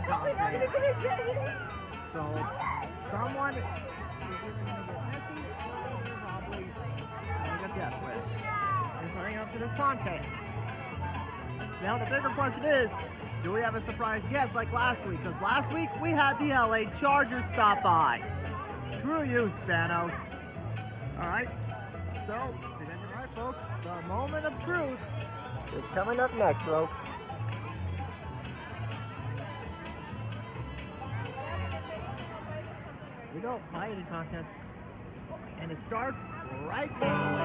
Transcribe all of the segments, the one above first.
So, someone is either going to get messy, or probably going to get desperate. And starting up to this contest. Now, the bigger question is, do we have a surprise guest like last week? Because last week we had the LA Chargers stop by. Screw you, Spanos. Alright, so, alright folks, the moment of truth is coming up next, folks. We don't play any contest, and it starts right now.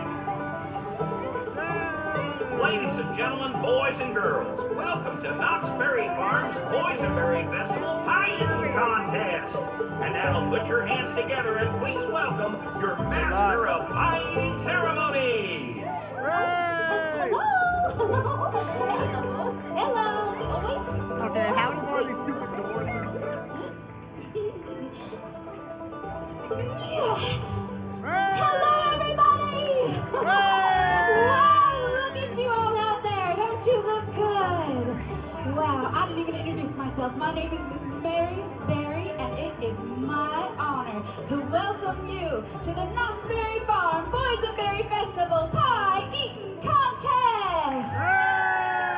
Ladies and gentlemen, boys and girls, welcome to Knott's Berry Farm's Boysenberry Festival Pie-Eating Contest. And now put your hands together and please welcome your master of pie-eating ceremonies. Hello. Okay, how do all these stupid doors? Hello, everybody. Wow, look at you all out there. Don't you look good? Wow, I didn't even introduce myself. My name is Mary Berry, and it is my honor to welcome you to the Knott's Berry Farm Boysenberry Festival Pie-Eating Contest.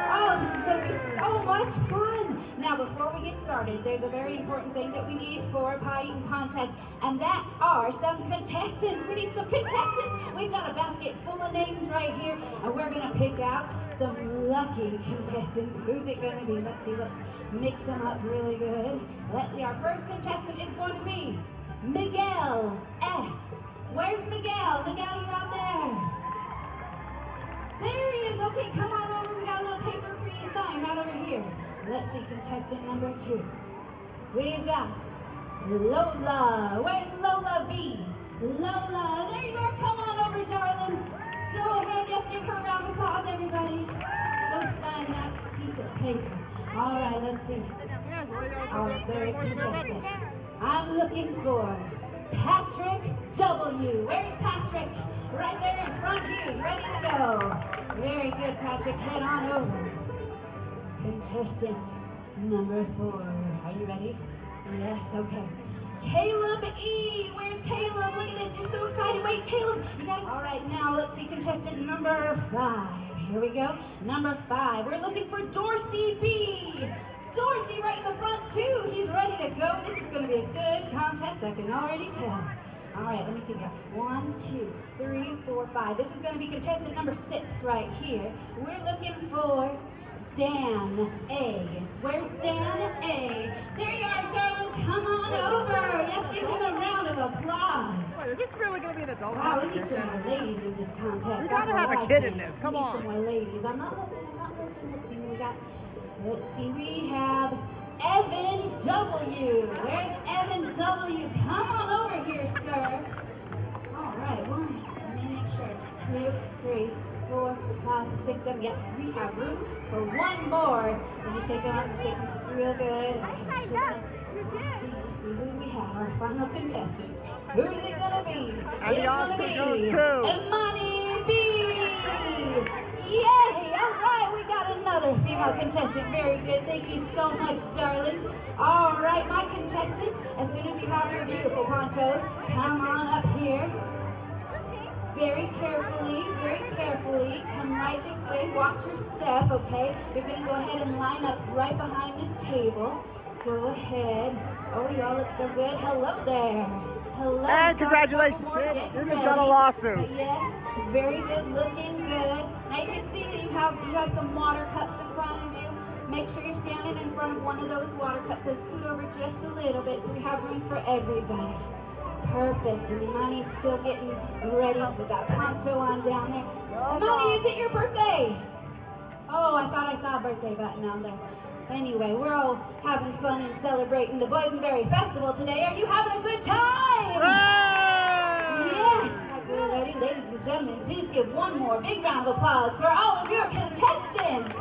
Oh, this is going to be so much fun. Now, before we get started, there's a very important thing that we need for a pie-eating contest, and that are some contestants. We need some contestants. We've got a basket full of names right here, and we're going to pick out some lucky contestants. Who's it going to be? Let's see. Let's mix them up really good. Let's see. Our first contestant is going to be Miguel S. Where's Miguel? Miguel, you're out there. There he is. Okay, come on over. We got a little paper for you to sign right over here. Let's see contestant number 2. We've got Lola. Where's Lola B? Lola, there you are. Come on over, darling. Go ahead. Just give her a round of applause, everybody. Go sign that piece of paper. All right, let's see. Our third contestant. I'm looking for Patrick W. Where's Patrick? Right there in front of you. Ready to go. Very good, Patrick. Head on over. Contestant number 4. Are you ready? Yes, okay. Caleb E. Where's Caleb? Look at this. You're so excited. Wait, Caleb. You got it? All right, now let's see contestant number 5. Here we go. Number 5. We're looking for Dorsey B. Dorsey right in the front, too. He's ready to go. This is going to be a good contest. I can already tell. All right, let me see here. 1, 2, 3, 4, 5. This is going to be contestant number 6 right here. We're looking for Dan A. Where's Dan A? There you are, darling. Come on over. Let's give him a round of applause. Wait, is this really going to be an adult Wow, we need competition? some more ladies in this contest. We gotta have a kid in this. Come on. Some more ladies. I'm not looking. We got, let's see, we have Evan W. Where's Evan W? Come on over here, sir. All right, 1, let me make sure. 2, 3, 4, 5, 6, 7. Yes, we have room for 1 more. Let me take them up and take them real good. See who we have. Our final contestant. Who's it gonna be? And the Oscar goes to Imani B. Yay! All right, we got another female contestant. Very good. Thank you so much, darling. All right, my contestant. As soon as you have your beautiful ponchos, come on up here. Very carefully, come right this way, watch your step, okay? You're going to go ahead and line up right behind this table. Go ahead. Oh, you all look so good. Hello there. Hello. And congratulations, kid. You just got a lawsuit. Yes, very good, looking good. Now you can see that you have some water cups in front of you. Make sure you're standing in front of one of those water cups. So scoot over just a little bit so we have room for everybody. Perfect. And Imani's still getting ready with that poncho on down there. Imani, is it your birthday? Oh, I thought I saw a birthday button on there. Anyway, we're all having fun and celebrating the Boysenberry Festival today. Are you having a good time? Yes. We're ready, ladies and gentlemen. Please give one more big round of applause for all of your contestants.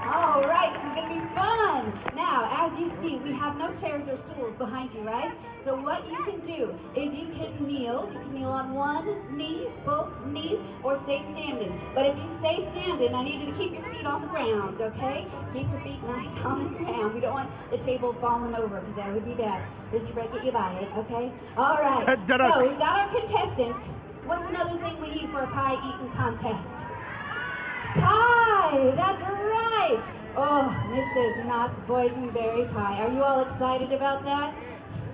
All right, this is going to be fun. Now, as you see, we have no chairs or stools behind you, right? So what you can do is you can kneel. You can kneel on one knee, both knees, or stay standing. But if you stay standing, I need you to keep your feet on the ground. ground, okay? Keep your feet nice on the ground. We don't want the table falling over because that would be bad. Just break it, you buy it, okay? All right. So we've got our contestants. What's another thing we need for a pie eating contest? Pie! That's right! Oh, Mrs. Knott's boysenberry pie. Are you all excited about that?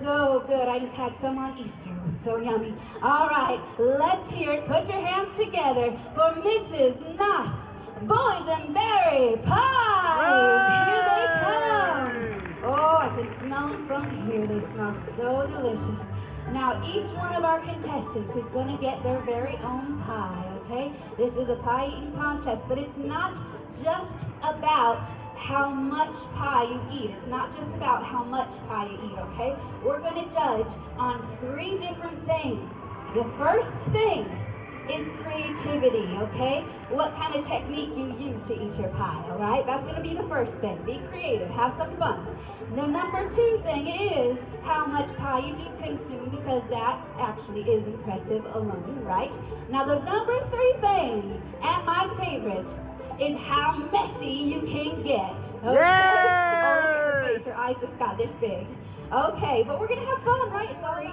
So good. I just had some on Easter. It was so yummy. All right, let's hear it. Put your hands together for Mrs. Knott's boysenberry pie! Here they come! Oh, I can smell them from here. They smell so delicious. Now, each one of our contestants is going to get their very own pie, okay? This is a pie eating contest, but it's not just about how much pie you eat. It's not just about how much pie you eat, okay? We're going to judge on 3 different things. The first thing is creativity, okay? What kind of technique you use to eat your pie, all right? That's going to be the first thing. Be creative. Have some fun. The number 2 thing is how much pie you do consume, because that actually is impressive alone, right? Now, the number 3 thing, and my favorite, is how messy you can get. Okay? Oh, your eyes just got this big. Okay, but we're going to have fun, right? Sorry.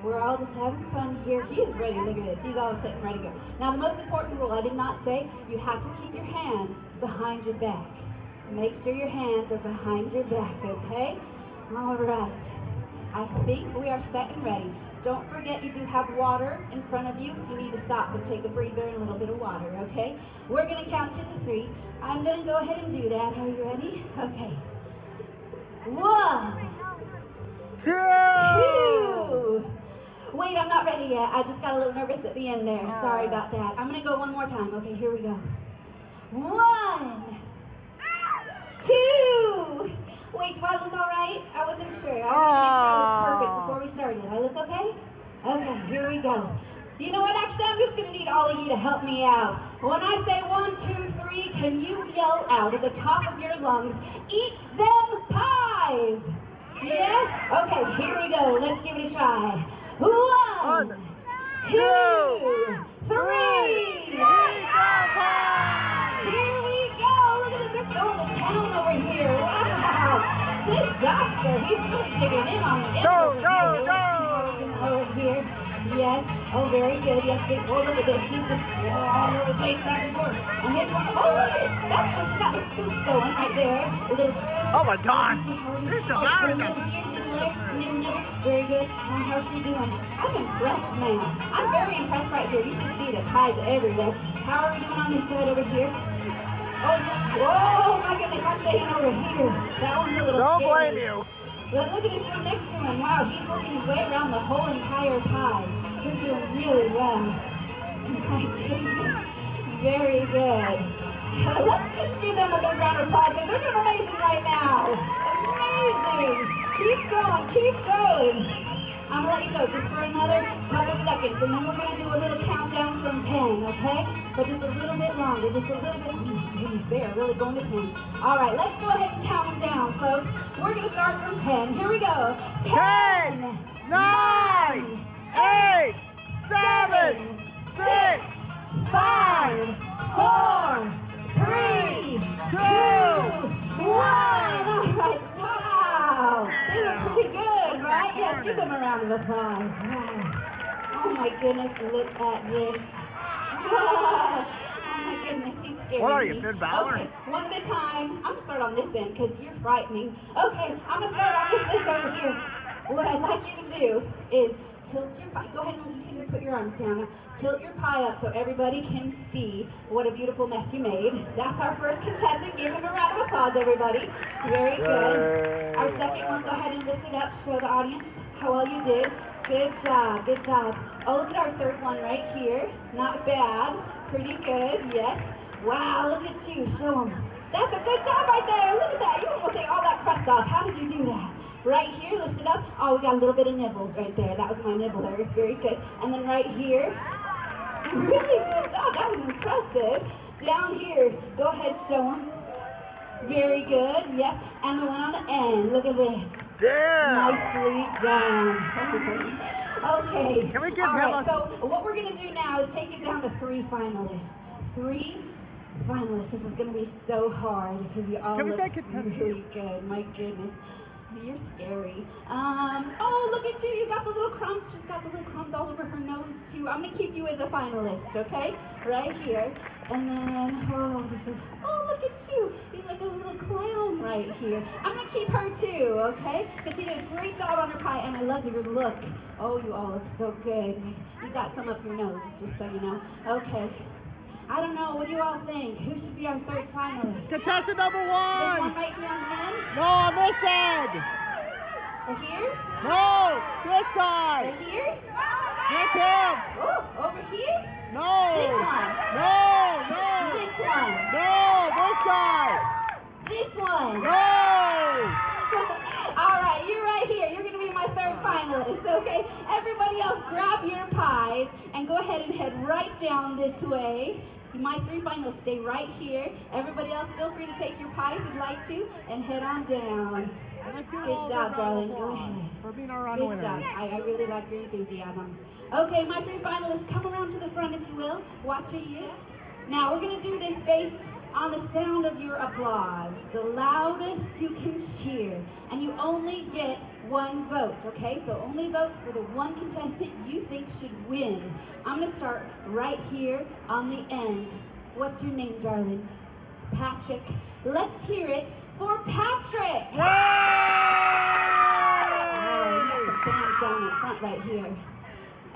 We're all just having fun here. He is ready. Look at this. He's all sitting ready to go. Now, the most important rule I did not say, you have to keep your hands behind your back. Make sure your hands are behind your back, okay? All right. I think we are set and ready. Don't forget you do have water in front of you. You need to stop and take a breather and a little bit of water, okay? We're going to count to 3. I'm going to go ahead and do that. Are you ready? Okay. 1, 2. Wait, I'm not ready yet. I just got a little nervous at the end there. Sorry about that. I'm going to go one more time. Okay, here we go. 1, 2. Wait, do I look all right? I wasn't sure. I was perfect before we started. I look okay? Okay, here we go. You know what? Actually, I'm just going to need all of you to help me out. When I say 1, 2, 3, can you yell out at the top of your lungs, eat them pies? Yes? Okay, here we go. Let's give it a try. 1, 2, 3. Here we go. Look at this. They're going to town over here. Wow. This doctor, he's really digging in on the Go! Over here. Yes. Oh, very good. Yes, big. Oh, look at this. He's just all over the place back and forth. And here's one. Oh, look at it. That's just got the soup going right there. A little. Oh my God! This is America! Very good. And how's she doing? I'm impressed, man. I'm very impressed right here. You can see the ties everywhere. How are we doing on this side over here? Oh, whoa, my goodness, I'm staying over here. That one's a little Don't scary. blame you. But look at this one next to him. Wow, he's working his way around the whole entire pie. He's doing really well. My goodness. Very good. Let's just give them a big round of applause because they're doing amazing right now. Amazing. Keep going, keep going. I'm going to let you go just for another couple of seconds, and then we're going to do a little countdown from 10, okay? But just a little bit longer, just a little bit. They are really going to 10. All right, let's go ahead and count them down, folks. We're going to start from 10. Here we go. 10, 9, 8, 7, 6, 5, 4, 3, 2, 1. All right, wow. They look pretty good, right? Yes, give them a round of applause. Wow. Oh, my goodness, look at this. Oh, my goodness, he's scaring What are you, me. Finn Balor? Okay, one at a time. I'm going to start on this end because you're frightening. Okay, I'm going to start on this end over here. What I'd like you to do is tilt your pie. Go ahead and you can put your arms down. Tilt your pie up so everybody can see what a beautiful mess you made. That's our first contestant. Give him a round of applause, everybody. Very good. Our second one, go ahead and lift it up. Show the audience how well you did. Good job, good job. Oh, look at our third one right here. Not bad. Pretty good, yes. Wow, look at you. Show them. That's a good job right there. Look at that. You almost take all that crust off. How did you do that? Right here, lift it up. Oh, we got a little bit of nibbles right there. That was my nibbler. Very good. And then right here. Really good job. That was impressive. Down here. Go ahead, show them. Very good. Yep. And the one on the end. Look at this. Yeah. Nicely done. Okay. Can we give all him right, a... so what we're going to do now is take it down to 3 finalists. 3 finalists, this is going to be so hard because you all Can we look make it 10? really good. My goodness. You're scary. Oh, look at you. You got the little crumbs. She's got the little crumbs all over her nose, too. I'm going to keep you as a finalist, okay? Right here. And then, oh, look at you. You're like a little clown right here. I'm going to keep her, too, okay? Because she did a great job on her pie, and I love your look. Oh, you all look so good. You got some up your nose, just so you know. Okay. I don't know. What do you all think? Who should be our third finalist? Contestant number This one! one right here on the end? No, on this end! Or here? No, this side! Right here? Hit him! Oh, over here? No! This one. No, no! This one. No, this side! This one. No! All right, you're right here. You're going to be my third finalist, okay? Everybody else, grab your pies and go ahead and head right down this way. My three finalists stay right here. Everybody else, feel free to take your pies if you'd like to and head on down. Good job, darling. Go ahead. For being our Good winner. job. I really like your enthusiasm. Okay, my three finalists, come around to the front if you will. Watch you. Now, we're going to do this based on the sound of your applause. The loudest you can cheer. And you only get one vote, okay? So only vote for the one contestant you think should win. I'm going to start right here on the end. What's your name, darling? Patrick. Let's hear it for Patrick! Yay! Down in front right here.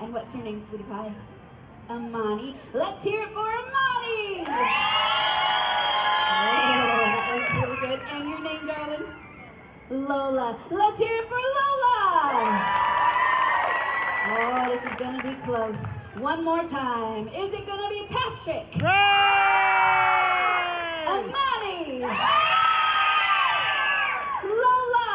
And what's your name, sweetie pie? Amani. Let's hear it for Amani! Oh, that was really good. And your name, darling? Lola. Let's hear it for Lola! Oh, this is going to be close. One more time. Is it going to be Patrick? Yay! Amani! Lola!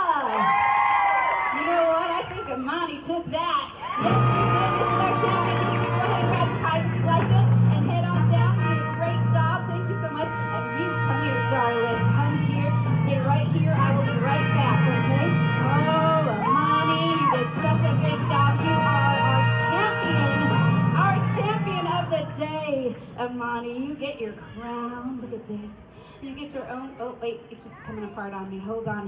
You know what? I think Amani took that. Yes, you did. This is our champion. You can go ahead and grab your pies if you like it and head on down. You did a great job. Thank you so much. And you come here, darling. Come here. Stay right here. I will be right back, okay? Oh, Amani, you did such a good job. You are our champion of the day. Amani, you get your crown. Look at this. You get your own, oh wait, it's just coming apart on me. Hold on.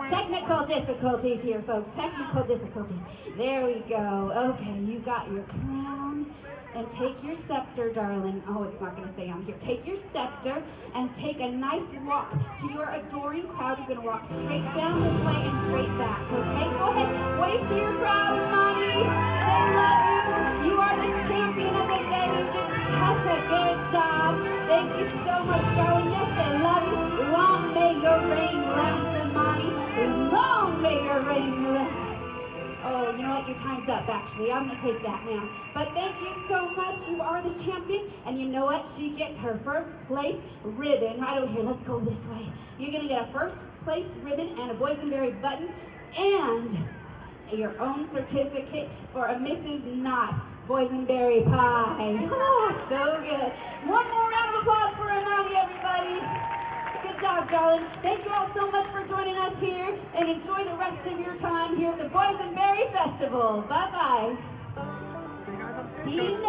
Technical difficulties here, folks. Technical difficulties. There we go. Okay, you got your crown. And take your scepter, darling. Oh, it's not going to stay on here. Take your scepter and take a nice walk to your adoring crowd. You're going to walk straight down this way and straight back. Okay, go ahead. Wave to your crowd, Monty. They love you. You are the champion of the day. You did such a good job. Thank you so much, darling. Yes, they love you. Long may your reign last, Monty. Long may your reign last. Oh, you know what? Your time's up, actually. I'm going to take that now. But thank you so much. You are the champion. And you know what? She gets her first place ribbon. Right over here. Let's go this way. You're going to get a first place ribbon and a boysenberry button and your own certificate for a Mrs. Knott boysenberry pie. Oh, so good. One more round of applause for Amani, everybody. Good job, darling. Thank you all so much for joining us here, and enjoy the rest of your time here at the Boysenberry Festival. Bye-bye. See you next